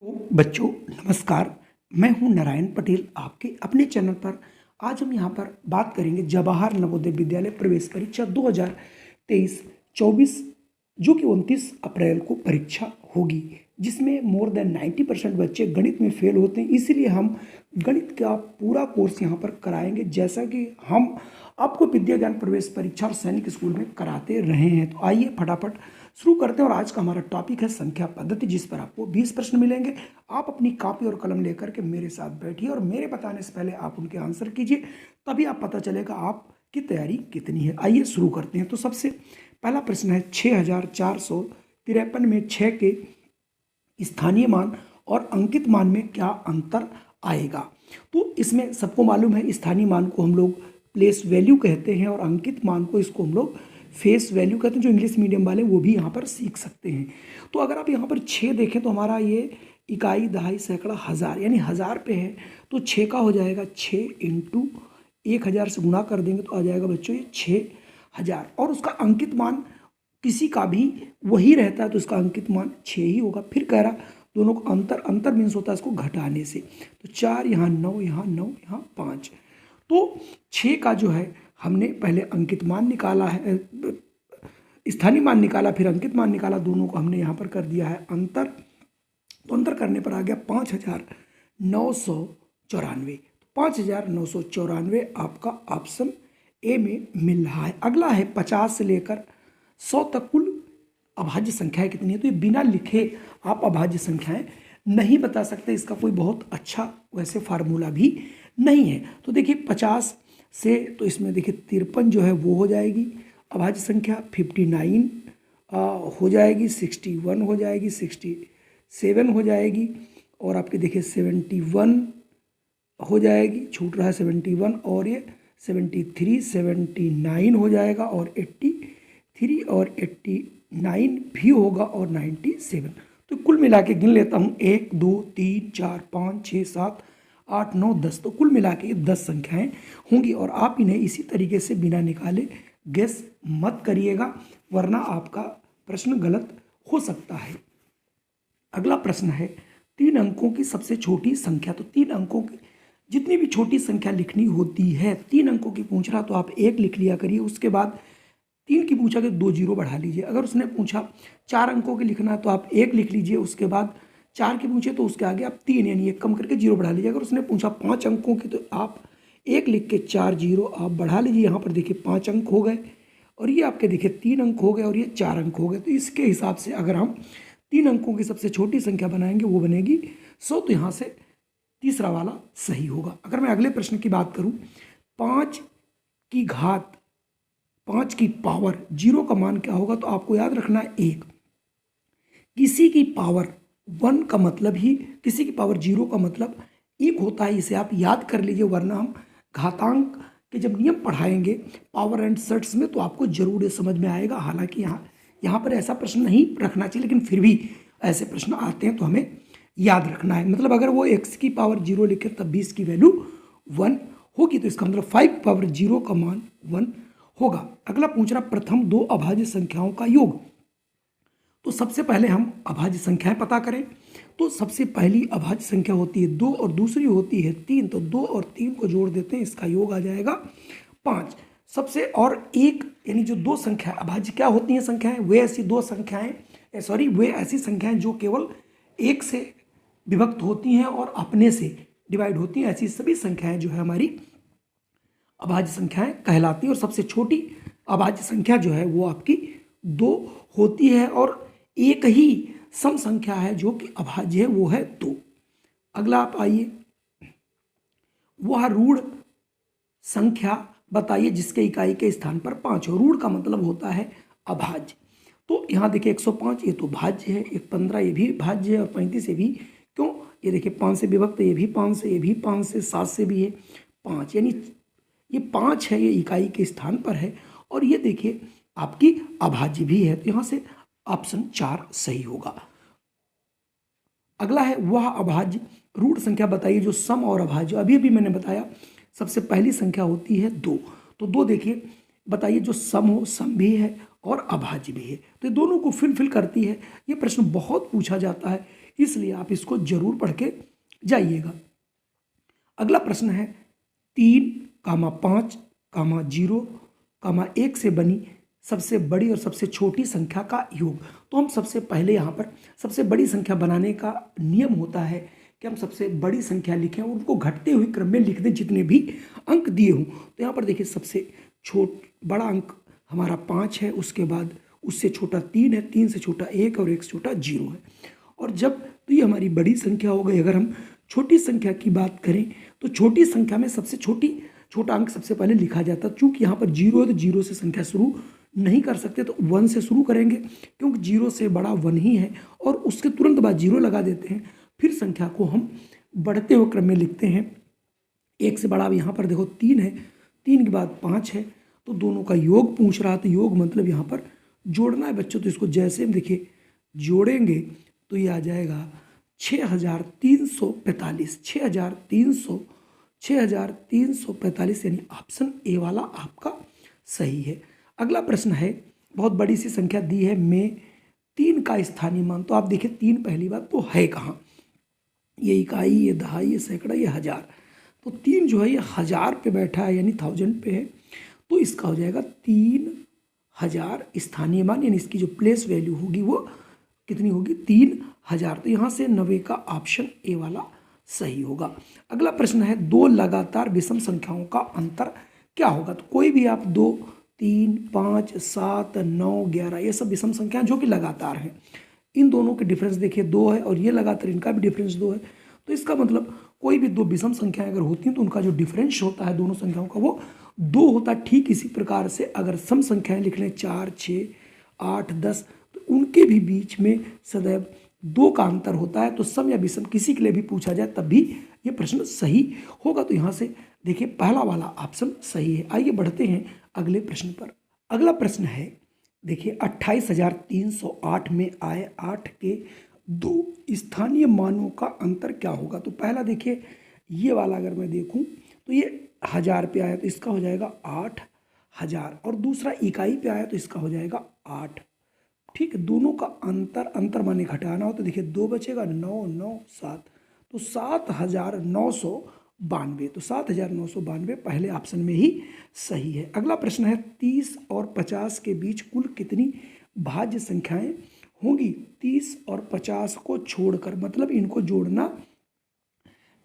तो बच्चों नमस्कार। मैं हूं नारायण पटेल आपके अपने चैनल पर। आज हम यहां पर बात करेंगे जवाहर नवोदय विद्यालय प्रवेश परीक्षा 2023-24 जो कि 29 अप्रैल को परीक्षा होगी, जिसमें मोर देन 90% बच्चे गणित में फेल होते हैं। इसीलिए हम गणित का पूरा कोर्स यहाँ पर कराएंगे, जैसा कि हम आपको विद्या ज्ञान प्रवेश परीक्षा और सैनिक स्कूल में कराते रहे हैं। तो आइए फटाफट शुरू करते हैं। और आज का हमारा टॉपिक है संख्या पद्धति, जिस पर आपको 20 प्रश्न मिलेंगे। आप अपनी कॉपी और कलम लेकर के मेरे साथ बैठिए और मेरे बताने से पहले आप उनके आंसर कीजिए, तभी आप पता चलेगा आपकी तैयारी कितनी है। आइए शुरू करते हैं। तो सबसे पहला प्रश्न है 6453 में 6 के स्थानीय मान और अंकित मान में क्या अंतर आएगा। तो इसमें सबको मालूम है स्थानीय मान को हम लोग प्लेस वैल्यू कहते हैं और अंकित मान को इसको हम लोग फेस वैल्यू कहते हैं। जो इंग्लिश मीडियम वाले वो भी यहाँ पर सीख सकते हैं। तो अगर आप यहाँ पर 6 देखें तो हमारा ये इकाई, दहाई, सैकड़ा, हज़ार यानी 1000 पे है। तो 6 का हो जाएगा 6 इंटू 1000 से गुणा कर देंगे तो आ जाएगा बच्चों ये 6000। और उसका अंकित मान किसी का भी वही रहता है तो उसका अंकित मान 6 ही होगा। फिर कह रहा दोनों को अंतर मीन्स होता है इसको घटाने से। तो 4 यहाँ 9, यहाँ 9, यहाँ 5। तो 6 का जो है हमने पहले अंकित मान निकाला है, स्थानीय मान निकाला, फिर अंकित मान निकाला, दोनों को हमने यहाँ पर कर दिया है अंतर। तो अंतर करने पर आ गया 5994। 5994 आपका ऑप्शन ए में मिल रहा है। अगला है 50 से लेकर 100 तक कुल अभाज्य संख्याएं कितनी है। तो ये बिना लिखे आप अभाज्य संख्याएं नहीं बता सकते, इसका कोई बहुत अच्छा वैसे फार्मूला भी नहीं है। तो देखिए 50 से, तो इसमें देखिए 53 जो है वो हो जाएगी अभाज्य संख्या, 59 हो जाएगी, 61 हो जाएगी, 67 हो जाएगी, और आपके देखिए 71 हो जाएगी, छूट रहा है 71, और ये 73, 79 हो जाएगा, और 83 और 89 भी होगा, और 97। तो कुल मिला के गिन लेता हूँ 1 2 3 4 5 6 7 8 9 10। तो कुल मिला के 10 संख्याएं होंगी। और आप इन्हें इसी तरीके से बिना निकाले गेस मत करिएगा, वरना आपका प्रश्न गलत हो सकता है। अगला प्रश्न है 3 अंकों की सबसे छोटी संख्या। तो 3 अंकों की जितनी भी छोटी संख्या लिखनी होती है, 3 अंकों की पूछ रहा तो आप 1 लिख लिया करिए, उसके बाद 3 की पूछा तो 2 जीरो बढ़ा लीजिए। अगर उसने पूछा 4 अंकों की लिखना तो आप 1 लिख लीजिए, उसके बाद 4 की पूछे तो उसके आगे आप 3 यानी 1 कम करके 0 बढ़ा लीजिए। अगर उसने पूछा 5 अंकों की तो आप 1 लिख के 4 जीरो आप बढ़ा लीजिए। यहाँ पर देखिए 5 अंक हो गए, और ये आपके देखिए 3 अंक हो गए, और ये 4 अंक हो गए। तो इसके हिसाब से अगर हम 3 अंकों की सबसे छोटी संख्या बनाएंगे वो बनेगी 100। तो यहाँ से तीसरा वाला सही होगा। अगर मैं अगले प्रश्न की बात करूँ, 5 की घात 5 की पावर 0 का मान क्या होगा। तो आपको याद रखना है 1। किसी की पावर 1 का मतलब ही, किसी की पावर 0 का मतलब 1 होता है। इसे आप याद कर लीजिए, वरना हम घातांक के जब नियम पढ़ाएंगे पावर एंड सेट्स में तो आपको जरूर ये समझ में आएगा। हालांकि यहाँ पर ऐसा प्रश्न नहीं रखना चाहिए, लेकिन फिर भी ऐसे प्रश्न आते हैं तो हमें याद रखना है। मतलब अगर वो x की पावर 0 लिखे तब भी इसकी वैल्यू 1 होगी, तो इसका मतलब 5 की पावर 0 का मान 1 होगा। अगला पूछ रहा प्रथम 2 अभाज्य संख्याओं का योग। तो सबसे पहले हम अभाज्य संख्याएं पता करें। तो सबसे पहली अभाज्य संख्या होती है 2 और दूसरी होती है 3। तो 2 और 3 को जोड़ देते हैं, इसका योग आ जाएगा 5। सबसे और एक यानी जो 2 संख्या अभाज्य क्या होती हैं संख्याएं, वे ऐसी 2 संख्याएं वे ऐसी संख्याएं जो केवल 1 से विभक्त होती हैं और अपने से डिवाइड होती हैं। ऐसी सभी संख्याएं जो है हमारी अभाज्य संख्याएं कहलाती हैं। और सबसे छोटी अभाज्य संख्या जो है वो आपकी 2 होती है, और एक ही सम संख्या है जो कि अभाज्य है, वो है 2। अगला आप आइए, वह रूढ़ संख्या बताइए जिसके इकाई के स्थान पर 5 हो। रूढ़ का मतलब होता है अभाज्य। तो यहाँ देखिए 105 ये तो भाज्य है, 15 ये भी भाज्य है, और 35 ये भी। क्यों, ये देखिए 5 से विभक्त है, ये भी 5 से, ये भी 5 से, 7 से भी है 5, यानी ये 5 है, ये इकाई के स्थान पर है, और ये देखिए आपकी अभाज्य भी है। तो यहाँ से ऑप्शन 4 सही होगा। अगला है वह अभाज्य रूढ़ संख्या बताइए जो सम और अभाज्य। अभी मैंने बताया सबसे पहली संख्या होती है 2। तो 2 देखिए बताइए जो सम हो, सम भी है और अभाज्य भी है। तो ये दोनों को फिल करती है। ये प्रश्न बहुत पूछा जाता है, इसलिए आप इसको जरूर पढ़ के जाइएगा। अगला प्रश्न है 3,5,0,1 से बनी सबसे बड़ी और सबसे छोटी संख्या का योग। तो हम सबसे पहले यहाँ पर सबसे बड़ी संख्या बनाने का नियम होता है कि हम सबसे बड़ी संख्या लिखें और उनको घटते हुए क्रम में लिख दें जितने भी अंक दिए हों। तो यहाँ पर देखिए सबसे बड़ा अंक हमारा 5 है, उसके बाद उससे छोटा 3 है, 3 से छोटा 1 और 1 से छोटा 0 है। और जब तो ये हमारी बड़ी संख्या हो गई। अगर हम छोटी संख्या की बात करें तो छोटी संख्या में सबसे छोटा अंक सबसे पहले लिखा जाता है। चूंकि यहाँ पर 0 है तो 0 से संख्या शुरू नहीं कर सकते, तो 1 से शुरू करेंगे क्योंकि 0 से बड़ा 1 ही है, और उसके तुरंत बाद 0 लगा देते हैं। फिर संख्या को हम बढ़ते हुए क्रम में लिखते हैं। 1 से बड़ा, अब यहाँ पर देखो 3 है, 3 के बाद 5 है, तो दोनों का योग पूछ रहा। तो योग मतलब यहाँ पर जोड़ना है बच्चों। तो इसको जैसे हम देखिए जोड़ेंगे तो ये आ जाएगा 6,345, 6,345, यानी ऑप्शन ए वाला आपका सही है। अगला प्रश्न है, बहुत बड़ी सी संख्या दी है में 3 का स्थानीय मान। तो आप देखिए 3 पहली बात तो है कहाँ, ये इकाई, ये दहाई, ये सैकड़ा, ये हजार। तो 3 जो है ये 1000 पे बैठा है, यानी 1000 पे है। तो इसका हो जाएगा 3000 स्थानीय मान, यानी इसकी जो प्लेस वैल्यू होगी वो कितनी होगी, 3000। तो यहाँ से 90 का ऑप्शन ए वाला सही होगा। अगला प्रश्न है, 2 लगातार विषम संख्याओं का अंतर क्या होगा। तो कोई भी आप 2, 3, 5, 7, 9, 11 ये सब विषम संख्याएं जो कि लगातार हैं। इन दोनों के डिफरेंस देखिए 2 है, और ये लगातार इनका भी डिफरेंस 2 है। तो इसका मतलब कोई भी 2 विषम संख्याएं अगर होती हैं तो उनका जो डिफरेंस होता है दोनों संख्याओं का वो 2 होता है। ठीक इसी प्रकार से अगर सम संख्याएं लिख लें 4, 6, 8, 10, तो उनके भी बीच में सदैव 2 का अंतर होता है। तो सम या विषम किसी के लिए भी पूछा जाए तब भी ये प्रश्न सही होगा। तो यहाँ से देखिए पहला वाला ऑप्शन सही है। आइए बढ़ते हैं अगले प्रश्न पर। अगला प्रश्न है, देखिए 28,308 में आए 8 के 2 स्थानीय मानों का अंतर क्या होगा। तो पहला देखिए ये वाला अगर मैं देखूं तो ये 1000 पे आया तो इसका हो जाएगा 8000, और दूसरा इकाई पे आया तो इसका हो जाएगा 8। ठीक है, दोनों का अंतर माने घटाना हो तो देखिए 2 बचेगा, 9, 9, 7, तो 7992। तो 7992 पहले ऑप्शन में ही सही है। अगला प्रश्न है, 30 और 50 के बीच कुल कितनी भाज्य संख्याएं होंगी। 30 और 50 को छोड़कर, मतलब इनको जोड़ना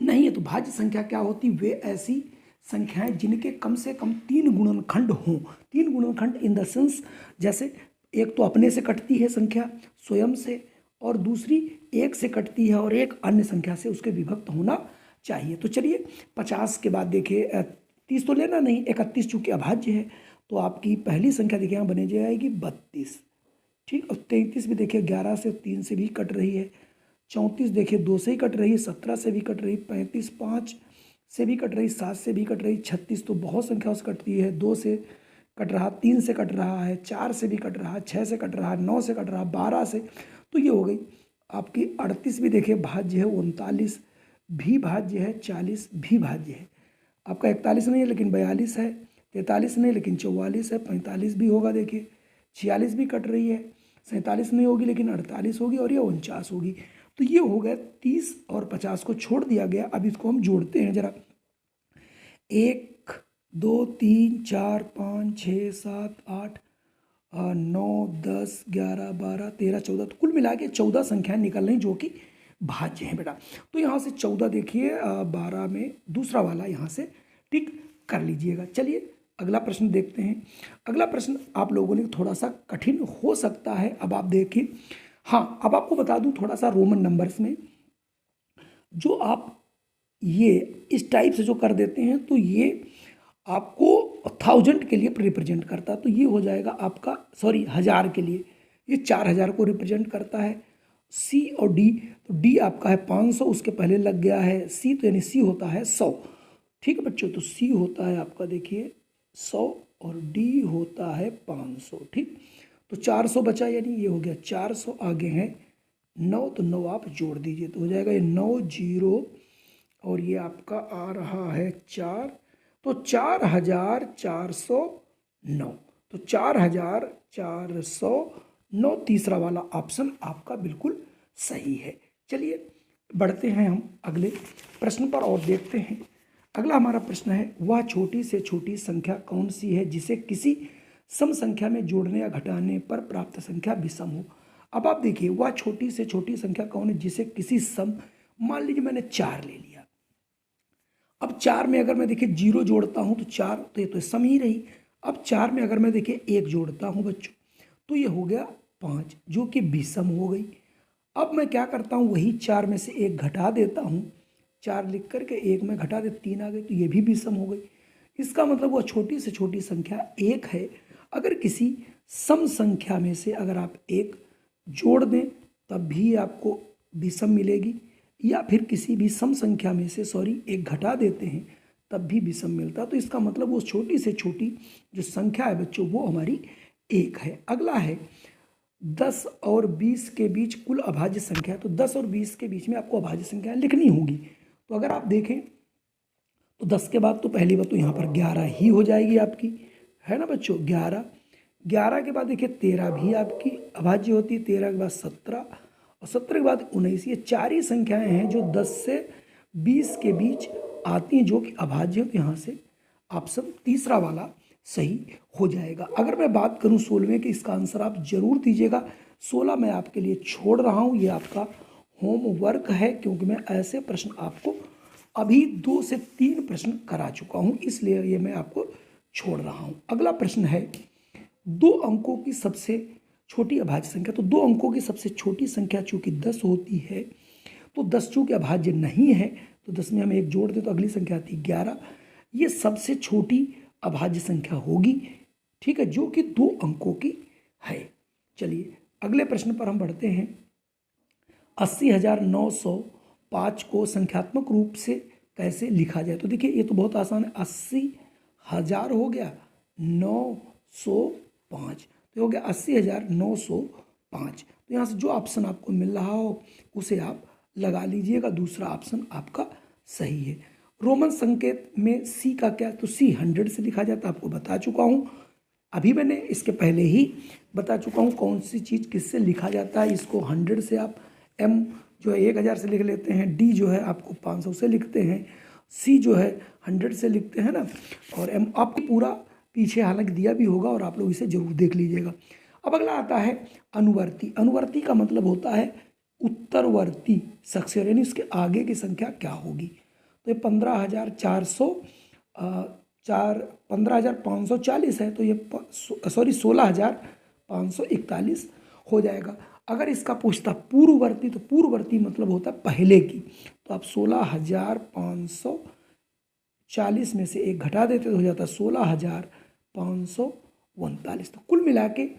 नहीं है। तो भाज्य संख्या क्या होती, वे ऐसी संख्याएं जिनके कम से कम 3 गुणनखंड हों। 3 गुणनखंड इन द सेंस, जैसे एक तो अपने से कटती है संख्या स्वयं से, और दूसरी 1 से कटती है, और एक अन्य संख्या से उसके विभक्त होना चाहिए। तो चलिए 50 के बाद देखिए 30 तो लेना नहीं, 31 चूँकि अभाज्य है तो आपकी पहली संख्या देखिए यहाँ बने जाएगी 32। ठीक, और 33 भी देखिए 11 से 3 से भी कट रही है। 34 देखिए 2 से ही कट रही है, 17 से भी कट रही, 35 5 से भी कट रही, 7 से भी कट रही, 36 तो बहुत संख्या से कटती है, 2 से कट रहा, 3 से कट रहा है, 4 से भी कट रहा, 6 से कट रहा, 9 से कट रहा, 12 से। तो ये हो गई आपकी 38 भी देखिए भाज्य है, 39 भी भाज्य है, 40 भी भाज्य है। आपका 41 नहीं है लेकिन 42 है, 43 नहीं लेकिन 44 है, 45 भी होगा देखिए, 46 भी कट रही है, 47 नहीं होगी लेकिन 48 होगी, और ये 49 होगी। तो ये हो गया 30 और 50 को छोड़ दिया गया। अब इसको हम जोड़ते हैं जरा, 1 2 3 4 5 6 7 8 9 10 11 12 13 14, तो कुल मिला के 14 संख्याएं निकल रही जो कि भाज्य हैं बेटा। तो यहाँ से 14 देखिए 12 में दूसरा वाला यहाँ से टिक कर लीजिएगा। चलिए अगला प्रश्न देखते हैं। अगला प्रश्न आप लोगों ने थोड़ा सा कठिन हो सकता है। अब आप देखिए, हाँ अब आपको बता दूं थोड़ा सा रोमन नंबर्स में जो आप ये इस टाइप से जो कर देते हैं तो ये आपको 1000 के लिए रिप्रेजेंट करता है। तो ये हो जाएगा आपका, सॉरी 1000 के लिए ये 4000 को रिप्रेजेंट करता है। सी और डी, तो डी आपका है 500, उसके पहले लग गया है सी, तो यानी सी होता है 100। ठीक है बच्चों, तो सी होता है आपका देखिए 100 और डी होता है 500। ठीक, तो 400 बचा, यानी ये हो गया 400, आगे है 9, तो 9 आप जोड़ दीजिए तो हो जाएगा ये 9 0, और ये आपका आ रहा है 4, तो 4409। तो 4409 तीसरा वाला ऑप्शन आपका बिल्कुल सही है। चलिए बढ़ते हैं हम अगले प्रश्न पर और देखते हैं। अगला हमारा प्रश्न है, वह छोटी से छोटी संख्या कौन सी है जिसे किसी सम संख्या में जोड़ने या घटाने पर प्राप्त संख्या विषम हो। अब आप देखिए, वह छोटी से छोटी संख्या कौन है जिसे किसी सम, मान लीजिए मैंने 4 ले लिया। अब 4 में अगर मैं देखिए 0 जोड़ता हूं तो 4, तो ये तो सम ही रही। अब 4 में अगर मैं देखिए 1 जोड़ता हूं बच्चों, तो ये हो गया 5, जो कि विषम हो गई। अब मैं क्या करता हूं, वही 4 में से 1 घटा देता हूं, 4 लिख करके 1 में घटा दे 3 आ गई, तो ये भी विषम हो गई। इसका मतलब वह छोटी से छोटी संख्या 1 है। अगर किसी सम संख्या में से अगर आप 1 जोड़ दें तब भी आपको विषम मिलेगी, या फिर किसी भी सम संख्या में से 1 घटा देते हैं तब भी विषम मिलता है। तो इसका मतलब वो छोटी से छोटी जो संख्या है बच्चों वो हमारी 1 है। अगला है 10 और 20 के बीच कुल अभाज्य संख्या। तो 10 और 20 के बीच में आपको अभाज्य संख्या लिखनी होगी। तो अगर आप देखें तो 10 के बाद तो पहली बात तो यहाँ पर 11 ही हो जाएगी आपकी, है ना बच्चों, 11 के बाद देखिए 13 भी आपकी अभाज्य होती है, 13 के बाद 17 और 17 के बाद 19। ये 4 ही संख्याएं हैं जो 10 से 20 के बीच आती हैं जो कि अभाज्य। तो यहाँ से ऑप्शन तीसरा वाला सही हो जाएगा। अगर मैं बात करूँ 16वें की, इसका आंसर आप जरूर दीजिएगा। 16 मैं आपके लिए छोड़ रहा हूँ, ये आपका होमवर्क है, क्योंकि मैं ऐसे प्रश्न आपको अभी 2 से 3 प्रश्न करा चुका हूँ, इसलिए ये मैं आपको छोड़ रहा हूँ। अगला प्रश्न है, 2 अंकों की सबसे छोटी अभाज्य संख्या। तो 2 अंकों की सबसे छोटी संख्या चूंकि 10 होती है, तो 10 चूंकि अभाज्य नहीं है तो 10 में हम 1 जोड़ दें तो अगली संख्या आती है 11। ये सबसे छोटी अभाज्य संख्या होगी, ठीक है, जो कि 2 अंकों की है। चलिए अगले प्रश्न पर हम बढ़ते हैं। 80,905 को संख्यात्मक रूप से कैसे लिखा जाए। तो देखिए ये तो बहुत आसान है। 80,000 हो गया, 905 तो हो गया 80,905। तो यहाँ से जो ऑप्शन आपको मिल रहा हो उसे आप लगा लीजिएगा, दूसरा ऑप्शन आपका सही है। रोमन संकेत में सी का क्या, तो सी 100 से लिखा जाता है, आपको बता चुका हूँ। अभी मैंने इसके पहले ही बता चुका हूँ कौन सी चीज़ किससे लिखा जाता है। इसको 100 से आप, एम जो है 1000 से लिख लेते हैं, डी जो है आपको 500 से लिखते हैं, सी जो है 100 से लिखते हैं ना, और एम आपको पूरा पीछे हालांकि दिया भी होगा और आप लोग इसे जरूर देख लीजिएगा। अब अगला आता है अनुवर्ती। अनुवर्ती का मतलब होता है उत्तरवर्ती सक्सेसर, यानी उसके आगे की संख्या क्या होगी। तो ये 15,540 है, तो ये 16,541 हो जाएगा। अगर इसका पूछता पूर्ववर्ती, तो पूर्ववर्ती मतलब होता है पहले की, तो आप 16,540 में से 1 घटा देते तो हो जाता 16,539। तो कुल मिला के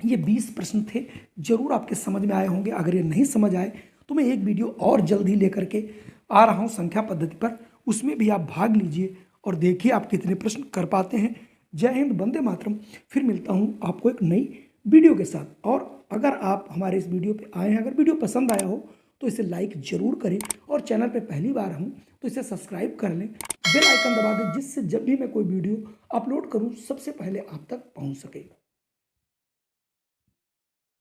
ये 20 प्रश्न थे, जरूर आपके समझ में आए होंगे। अगर ये नहीं समझ आए तो मैं एक वीडियो और जल्द ही लेकर के आ रहा हूँ संख्या पद्धति पर, उसमें भी आप भाग लीजिए और देखिए आप कितने प्रश्न कर पाते हैं। जय हिंद, वंदे मातरम। फिर मिलता हूँ आपको एक नई वीडियो के साथ। और अगर आप हमारे इस वीडियो पे आए हैं, अगर वीडियो पसंद आया हो तो इसे लाइक जरूर करें, और चैनल पे पहली बार हूँ तो इसे सब्सक्राइब कर लें, बेल आइकन दबा दें, जिससे जब भी मैं कोई वीडियो अपलोड करूँ सबसे पहले आप तक पहुँच सके।